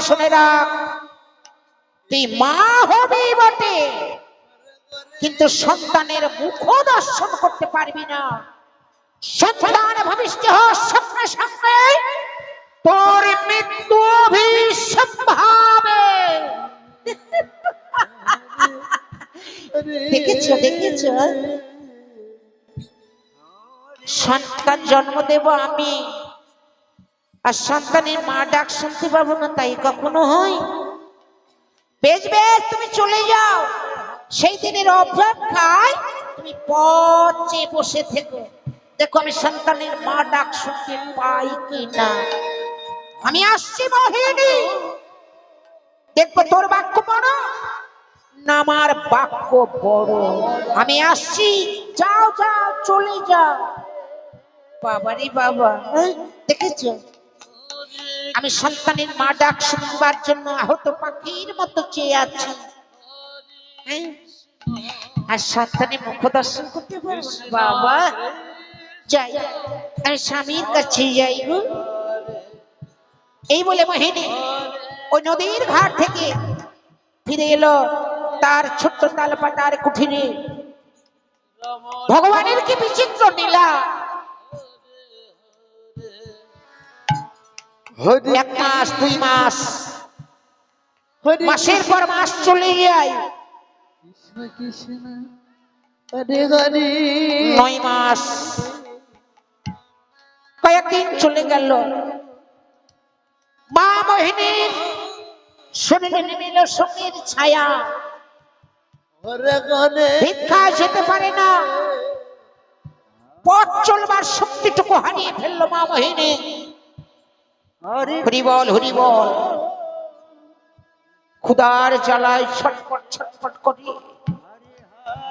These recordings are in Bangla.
শুনে রাখ, তুই মা হবি বটে, কিন্তু সন্তানের মুখ দর্শন করতে পারবি না। সন্তান ভবিষ্যৎ হওয়ার সঙ্গে সঙ্গে তোর মৃত্যু অভিসম্ভাবে। দেখেছ দেখেছ, সন্তান জন্ম দেব আমি, আর সন্তানের মা ডাক শুনতে পাবো না, তাই কখনো হয়? বেশ বেশ, তুমি চলে যাও, সেই দিনের অপেক্ষায় তুমি পথ চেয়ে বসে থেকো, দেখো আমি সন্তানের মা ডাক শুনতে পাই কি না। আমি আসছি মোহিনী, দেখবো তোর বাক্য বড় না আমার বাক্য বড়। আমি আসছি, যাও যাও চলে যাও। বাবারে বাবা, দেখেছো আমি সন্তানের মা ডাক শুনবার জন্য আহত পাখির মতো চেয়ে আছি, আর সন্তানের মুখ দর্শন করতে পারবো না। বাবা যাই, আমি স্বামীর কাছে যাই গো। এই বলে মোহিনী ওই নদীর ঘাট থেকে ফিরে এলো তার ছোট্ট তালপাতার কুঠিরে। ভগবানের কি বিচিত্র লীলা! এক মাস, 2 মাস, মাসের পর মাস চলে যায়, 9 মাস, কয়েকদিন চলে গেল। মা মোহিনীর শরীরে নেমে এলো শোকের ছায়া, ভিক্ষা যেতে পারে না, পথ চলবার শক্তিটুকু হারিয়ে ফেললো মা মোহিনী। হরি বল হরি বল, ক্ষুধার জ্বালায় ছটফট ছটফট করি,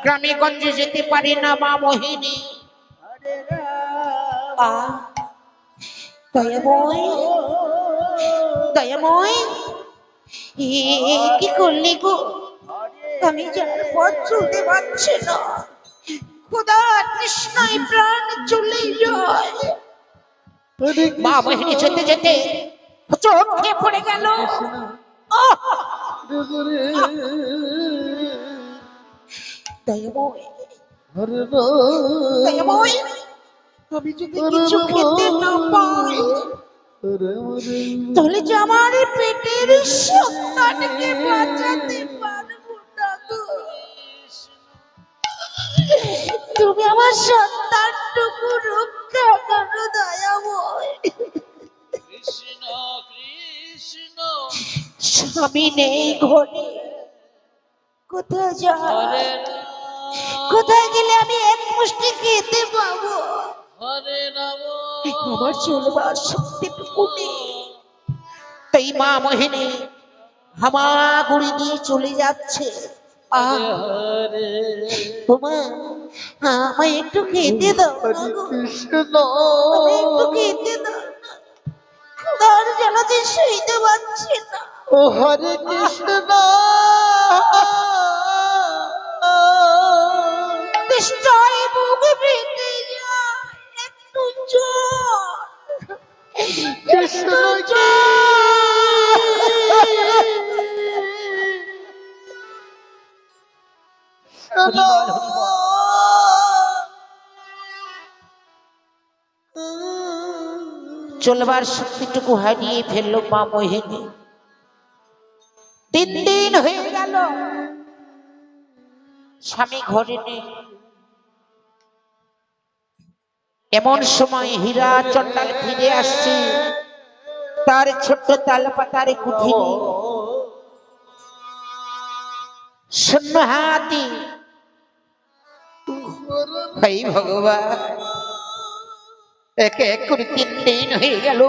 গ্রামে গঞ্জে যেতে পারে না মা মোহিনী। দয়াময় দয়াময়, কি করলি গো? আমি যার পথ চলতে পারছি না, ক্ষুধা তৃষ্ণায় প্রাণ চলে যায়। মা মোহিনী যেতে যেতে চোখ খেয়ে পড়ে গেল। দয়াময় দয়াময়, আমি যদি কিছু খেতে না পাই তাহলে যে আমার পেটের সন্তানকে বাঁচাতে পারবো না গো। তুমি আমার সন্তানটুকু রক্ষা করো দয়াময়। স্বামী নেই ঘরে, কোথায় যাই, কোথায় গেলে আমি এক মুষ্টি খেতে পাবো? আমার চলবার শক্তিটুকু নেই। তাই মা মোহিনী হামাগুড়ি দিয়ে চলে যাচ্ছে। আমায় একটু খেতে দাও, একটু খেতে দাও, তার জ্বালাতে সইতে পারছি না। ও হরে কৃষ্ণ, তেষ্টায় বুক ফেটে যায়, একটু জল, কৃষ্ণ চলবার শক্তিটুকু হারিয়ে ফেললো মা মোহিনী। 3 দিন হয়ে গেল, স্বামী ঘরে নেই। এমন সময় হীরা চন্ডাল ফিরে আসছে তার ছোট্ট তালপাতার কুঠিরে, শূন্য হাতে। ভাই ভগবান, এক এক করে 3 দিন হয়ে গেল,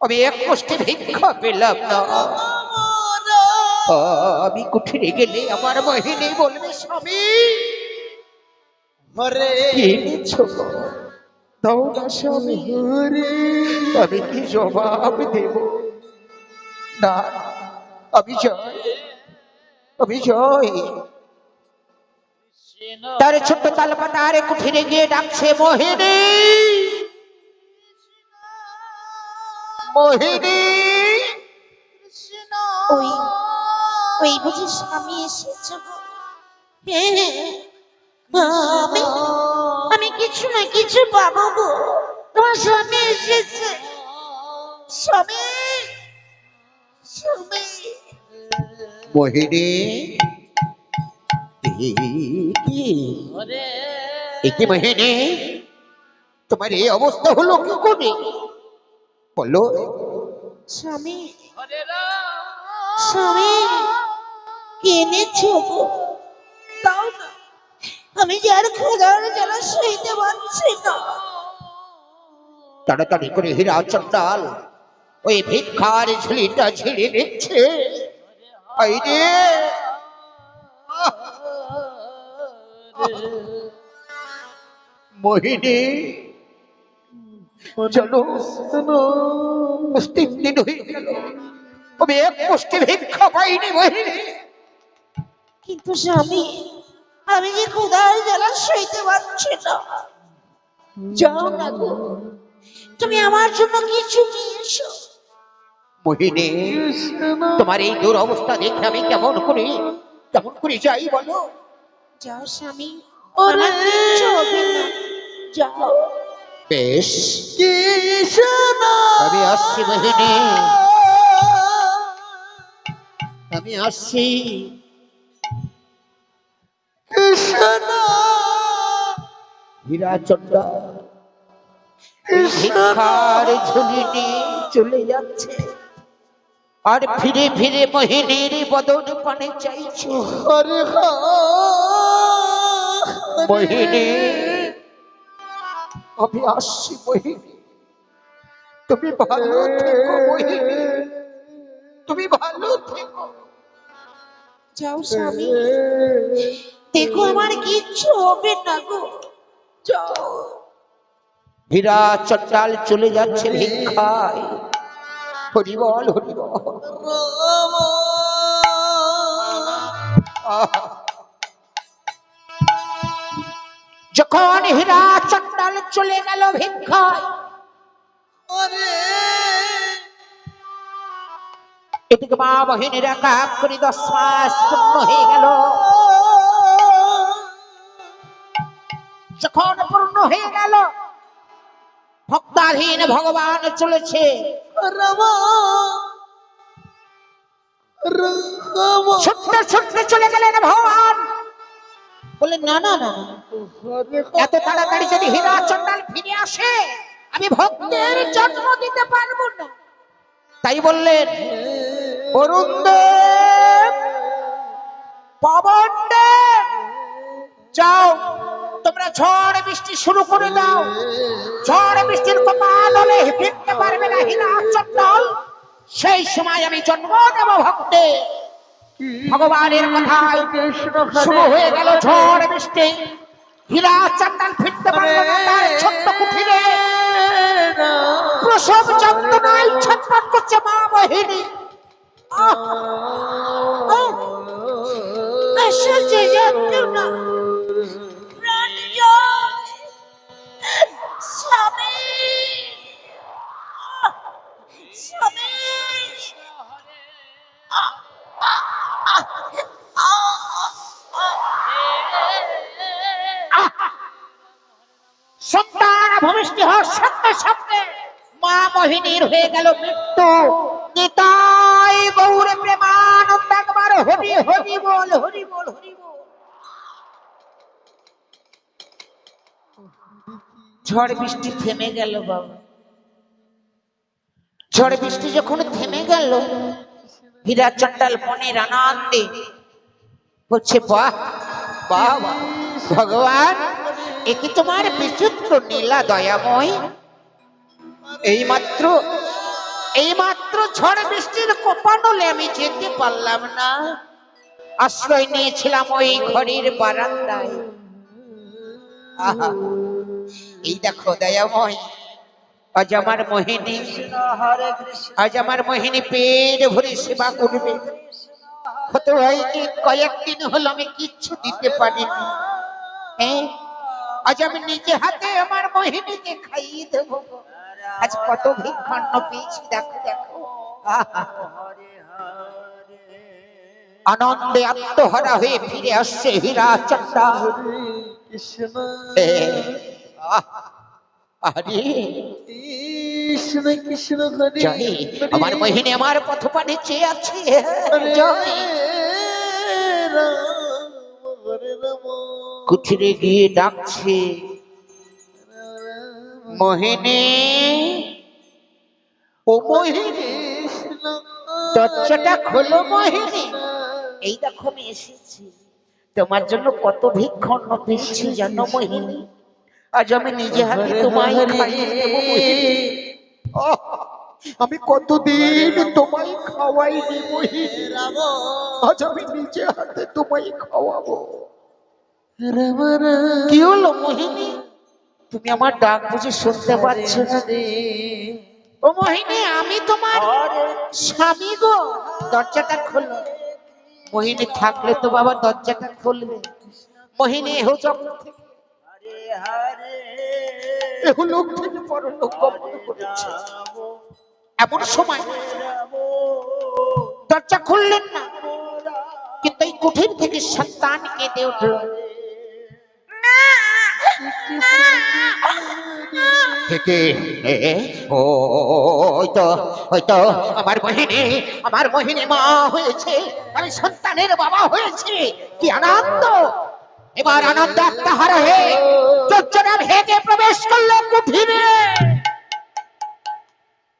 আমি এক কষ্টে ভিক্ষা পেলাম না। আমি কুঠিরে গেলে আমার মোহিনী বলবে, স্বামী দাও না স্বামী। আমি কি জবাব দেব? না, আমি যাই, আমি যাই। তার ছোট্ট তালপাতার কুঠিরে গিয়ে ডাকছে, মোহিনী মোহিনী ওই ওই বুঝি স্বামী এসেছে গো। হ্যাঁ আমি আমি কিছু না কিছু পাবো গো। তোমার স্বামী এসেছে। স্বামী স্বামী। মোহিনী, কি মোহিনী, তোমার এই অবস্থা হলো কি করে বলো? স্বামী স্বামী কি এনেছো গো? দাও না, আমি যার ক্ষুধার জ্বালা সইতে পারছি না। তাড়াতাড়ি করে হীরা চন্ডাল ওই ভিক্ষার ঝুলিটা ঝেড়ে নিচ্ছে। আইরে মোহিনী, চলো, 3 দিন হয়ে গেল আমি এক মুষ্টি ভিক্ষা পাইনি মোহিনী। কিন্তু স্বামী আমি যে ক্ষুধার জ্বালা সইতে পারছি না। যাও না গো, তুমি আমার জন্য কিছু নিয়ে এসো। মোহিনী, তোমার এই দুরবস্থা দেখে আমি কেমন করে যাই বলো? যাও স্বামী, আমার কিচ্ছু হবে না। যাও। বেশ, আমি আসছি মোহিনী, আমি আসছি। হীরা চন্ডাল ভিক্ষার ঝুলি নিয়ে চলে যাচ্ছে, আর ফিরে ফিরে মোহিনীর বদন পানে চাইছো। মোহিনী, আমি আসছি মোহিনী, তুমি ভালো থেকো মোহিনী, তুমি ভালো থেকো। যাও স্বামী, দেখো আমার কিচ্ছু হবে না গো। যাও। হীরা চন্ডাল চলে যাচ্ছে ভিক্ষায়। হরি বল, হরি বল। যখন হীরা চন্ডাল চলে গেল ভিক্ষায়, এদিকে মা মোহিনীর কাপ করে 10 মাস পূর্ণ হয়ে গেল। যখন পূর্ণ হয়ে গেল, ভক্তাধীন ভগবান চলেছে। ছুটতে ছুটতে চলে গেলেন ভগবান। বললেন না না না, এত তাড়াতাড়ি যদি হীরা চন্ডাল ফিরে আসে আমি ভক্তের জন্ম দিতে পারবো না। তাই বললেন, বরুণ দেব, পবন দেব, যাও তোমরা ঝড় বৃষ্টি শুরু করে দাও। ঝড় বৃষ্টির কপাল হলে ফিরতে পারবে না হীরা চন্ডাল, সেই সময় আমি জন্ম দেব ভক্তে। ভগবানের কথায় শুরু হয়ে গেল ঝড় বৃষ্টি। হীরা চন্ডাল ফিরতে পারল না তার ছোট্ট কুঠিরে। প্রসব যন্ত্রণায় ছটফট করছে মা মোহিনী। আসছে যন্ত্রণা, প্রাণ যায়। স্বামী স্বামী। সন্তান ভূমিষ্ঠ হওয়ার সঙ্গে সঙ্গে মা মোহিনীর হয়ে গেল মৃত্যু। নিতাই গৌর প্রেমানন্দ, একবার হরি হরি বল, হরি বল, হরি বল। ঝড় বৃষ্টি থেমে গেল বাবা। ঝড় বৃষ্টি যখন থেমে গেল, হীরা চন্ডাল মনের আনন্দে বলছে, বাহ বাহ বাহ, ভগবান এ কি তোমার বিচিত্র নীলা দয়াময়। এইমাত্র ঝড় বৃষ্টির কোপানলে আমি যেতে পারলাম না, আশ্রয় নিয়েছিলাম ওই ঘরের বারান্দায়। আহা, এই দেখো দয়াময়, আজ আমার মোহিনী, আজ আমার মোহিনী পেট ভরে সেবা করবে। হতে হয়নি কয়েকদিন হলো আমি কিচ্ছু দিতে পারিনি। হ্যাঁ, আজ আমি নিজে হাতে আমার মোহিনীকে খাইয়ে দেবো। আজ কত ভিক্ষান্ন পেয়েছি, দেখো দেখো। আনন্দে আত্মহারা হয়ে ফিরে আসছে হীরা চন্দ্রা। কৃষ্ণ আরে কৃষ্ণ কৃষ্ণ হরে জয়, আমার মোহিনী আমার পথপানে চেয়ে আছে। জয়, রাম হরে রাম কুঠিরে গিয়ে ডাকছে, মোহিনী, ও মোহিনী, কৃষ্ণ দরজাটা খোলো মোহিনী। এই দেখো আমি এসেছি, তোমার জন্য কত ভিক্ষণ পেয়েছি জানো মোহিনী। আজ আমি নিজে হাতে তোমায় খাইয়ে দেবো মোহিনী। আহ, আমি কতদিন তোমায় খাওয়াইনি মোহিনী, রাম আজ আমি নিজে হাতে তোমায় খাওয়াবো। রাম রাম কি হলো মোহিনী, তুমি আমার ডাক বুঝে শুনতে পাচ্ছ না? ও মোহিনী, আমি তোমার স্বামী গো, দরজাটা খোলো। মোহিনী থাকলে তো বাবা দরজাটা খুলবে। মোহিনী এহ জগৎ থেকে, এহ লোক থেকে পরলোক গমন করেছে। এমন সময় দরজা খুললেন না, কিন্তু এই কুঠির থেকে সন্তান কেঁদে উঠল। থেকে ওই তো আমার মোহিনী, আমার মোহিনী মা হয়েছে, আমি সন্তানের বাবা হয়েছে। কি আনন্দ! এবার আনন্দ আত্মহারা হয়ে চোখজোড়া ভেঙে প্রবেশ করলো কুঠিরে।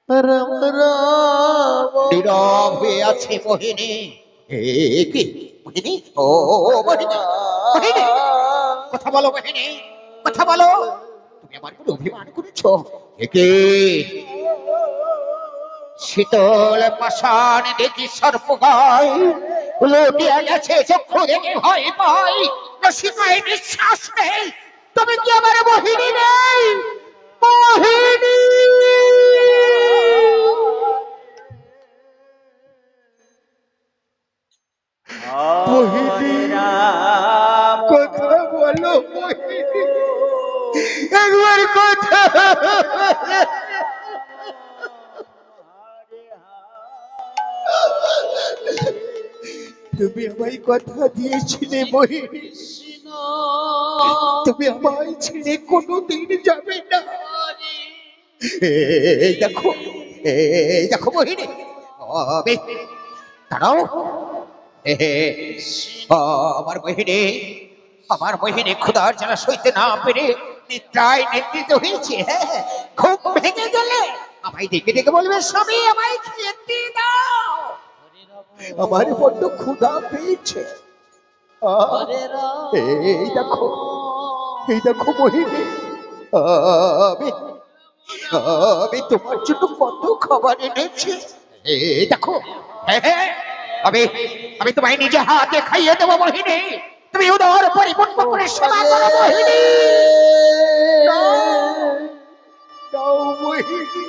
রাম রাম নীরব হয়ে আছে মোহিনী। কি মোহিনী, ও মোহিনী, মোহিনী, কথা বলো মোহিনী, কথা বলো। তুমি আমার উপর অভিমান করেছো। একে শীতল পাষাণ দেখি সর্পগায় লুটিয়া গেছে, চক্ষু দেখে ভয় পাই, রসিকায় বিশ্বাস নেই। তুমি কি আমার মোহিনী নেই? মোহিনী, মোহিনী, কথা বলো মোহিনী, একবার কথা। তুমি আমায় কথা দিয়েছিলে মোহিনী, তুমি আমায় ছেড়ে কোনোদিন যাবে না। এই দেখো, এই দেখো মোহিনী, আমি, দাঁড়াও। আমার মোহিনী, আমার মোহিনী ক্ষুধার জ্বালা সইতে না পেরে নিদ্রায় নিদ্রিত হয়েছে। খুব ভেঙে গেলে আমায় ডেকে ডেকে বলবে, স্বামী আমায় খেতে দাও, আমার বড্ড ক্ষুধা পেয়েছে। এই দেখো, এই দেখো মোহিনী, আমি, আমি তোমার জন্য কত খাবার এনেছি। এই দেখো, আমি, আমি তোমায় নিজে হাতে খাইয়ে দেবো মোহিনী। তুমি উদর পরিপূর্ণ করে সেবা করো মোহিনী। দাও মোহিনী,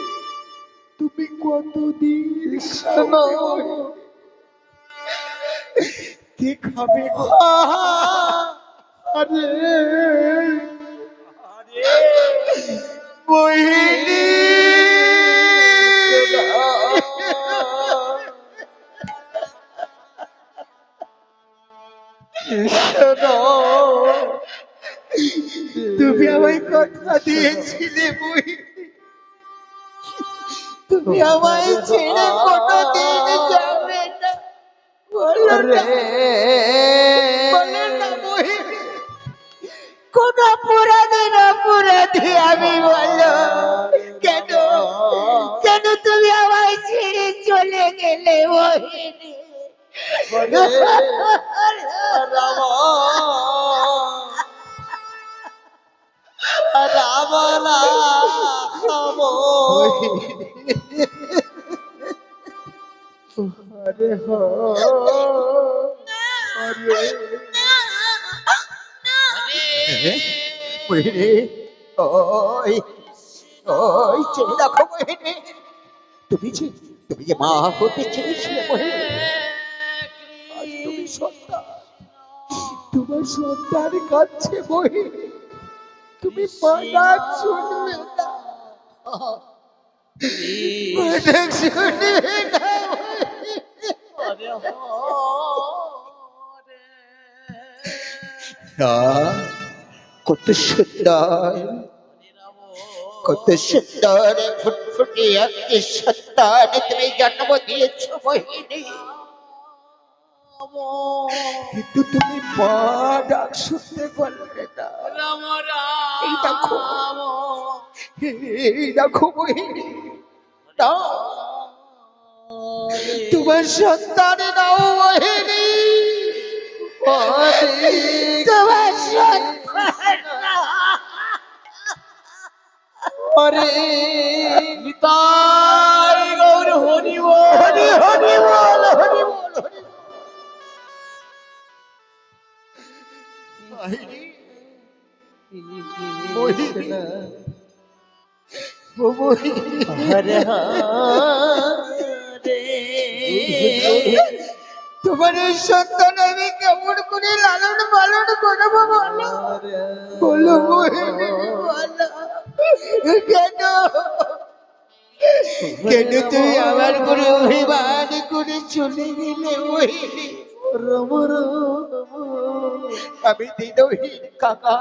তুমি কতদিন খাবে মোহিনী? কে খাবে গো? আরে মোহিনী, তুমি আমায় কথা দিয়েছিলে মোহিনী, তুমি আমায় ছেড়ে কোনোদিন যাবে না। বলো না, বলো না মোহিনী, কোন অপরাধের অপরাধী আমি, বলো কেন, কেন তুমি আমায় ছেড়ে চলে গেলে মোহিনী? রাম রাম আরে হো, আরে মোহিনী, ওই, ওই চেয়ে দেখো মোহিনী, তুমি যে, তুমি যে মা হতে চেয়েছিলে মোহিনী, আজ তুমি সন্তান, তোমার সন্তান কাঁদছে মোহিনী, তুমি মানা শুনবে না, মানা শুনবে না। কত সুন্দর, কত সুন্দর ফুটফুটে একটি সন্তান তুমি জন্ম দিয়েছ মোহিনী। কিন্তু তুমি মা ডাক শুনতে পারলে না। এই দেখো, এই দেখো মোহিনী, নাও তোমার সন্তান নাও মোহিনী, তোমার সন্তান নাও। হরে নিতাই গৌর হরি বল, হরি হরি বল, হরি বল, হরি বল। মোহিনী, ও মোহিনী, হরে হরে তোমার এই সন্তান আমি কেমন করে লালন পালন করবো বলো, বলো মোহিনী, বলো। কেন, কেন তুই আমার করে অভিমান করে চলে গেলে মোহিনী? রাম রাম আমি দিনহীন কাকা,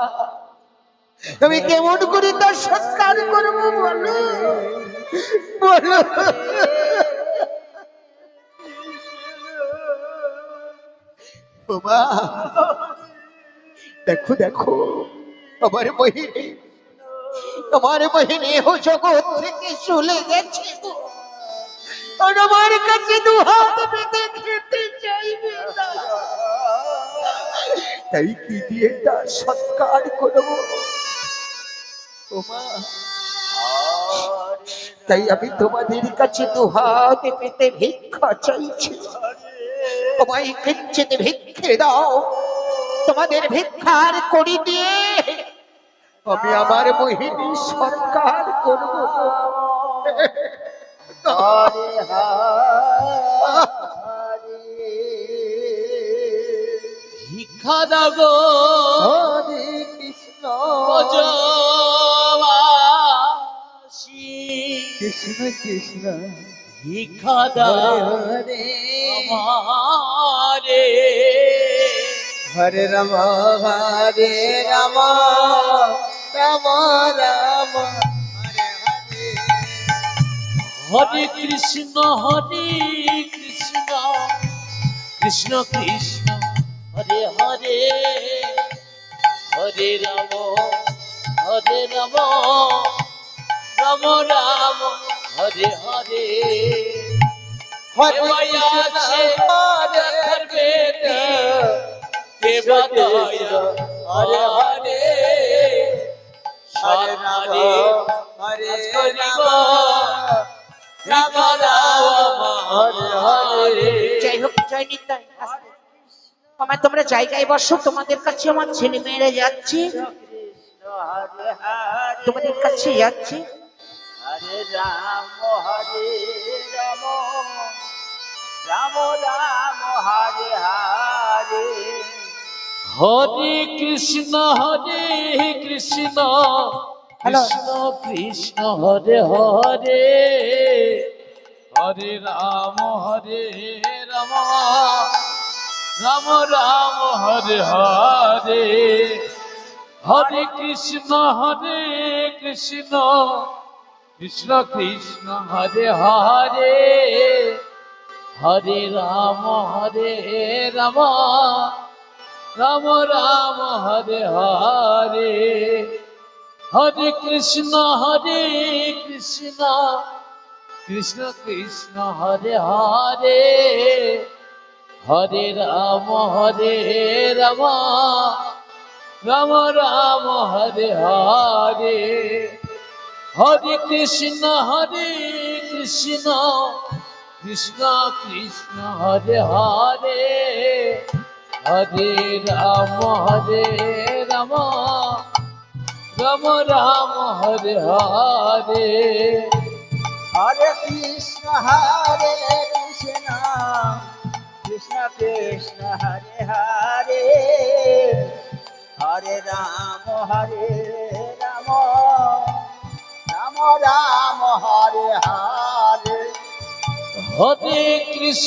আমি কেমন করে তার সৎকার করবো বলো, বলো। বাবা, দেখো দেখো, আমার মোহিনী, আমার মোহিনী ও জগৎ থেকে চলে গেছে গো। আর আমার কাছে দু হাত পেতে খেতে চাইবে না। তাই কি দিয়ে তার সৎকার করবো ও মা? তাই আমি তোমাদের কাছে দু হাত পেতে ভিক্ষা চাইছি, তোমায় কিঞ্চিত ভিক্ষে দাও। তোমাদের ভিক্ষার করি দিয়ে আমি আমার মোহিনী সৎকার করবো। হরে হরে ভিক্ষা দাগো হরে কৃষ্ণ ব্রজবাসী, কৃষ্ণ কৃষ্ণ ভিক্ষা দাও হরে আমারে, হরে রাম হরে রাম রাম রাম হরে হরে, হরে কৃষ্ণ কৃষ্ণ কৃষ্ণ হরে হরে, হরে রাম রাম রাম হরে হরে, হরে আছে রাখার বেটি কে বাদায়া, হরে হরে সারে হরে রাম রাম রাম হরে হরে। যাই হোক, জয় নিতাই। আমার তোমরা জায়গায় বসো, তোমাদের কাছে আমার ছেলে মেয়েরা যাচ্ছে, হরে হরে তোমাদের কাছে যাচ্ছে। হরে রাম রাম রাম হরে হরে, হরে কৃষ্ণ কৃষ্ণ কৃষ্ণ হরে হরে, হরে রাম রাম রাম হরে হরে, হরে কৃষ্ণ কৃষ্ণ কৃষ্ণ হরে হরে, হরে রাম রাম রাম হরে হরে, হরে কৃষ্ণ কৃষ্ণ কৃষ্ণ হরে হরে, হরে রাম রাম রাম হরে হরে, হরে কৃষ্ণ কৃষ্ণ কৃষ্ণ হরে হরে, হরে রাম রাম রাম হরে হরে, হরে কৃষ্ণ কৃষ্ণ কৃষ্ণ হরে হরে, হরে রাম রাম রাম হরে হরে, হরে কৃষ্ণ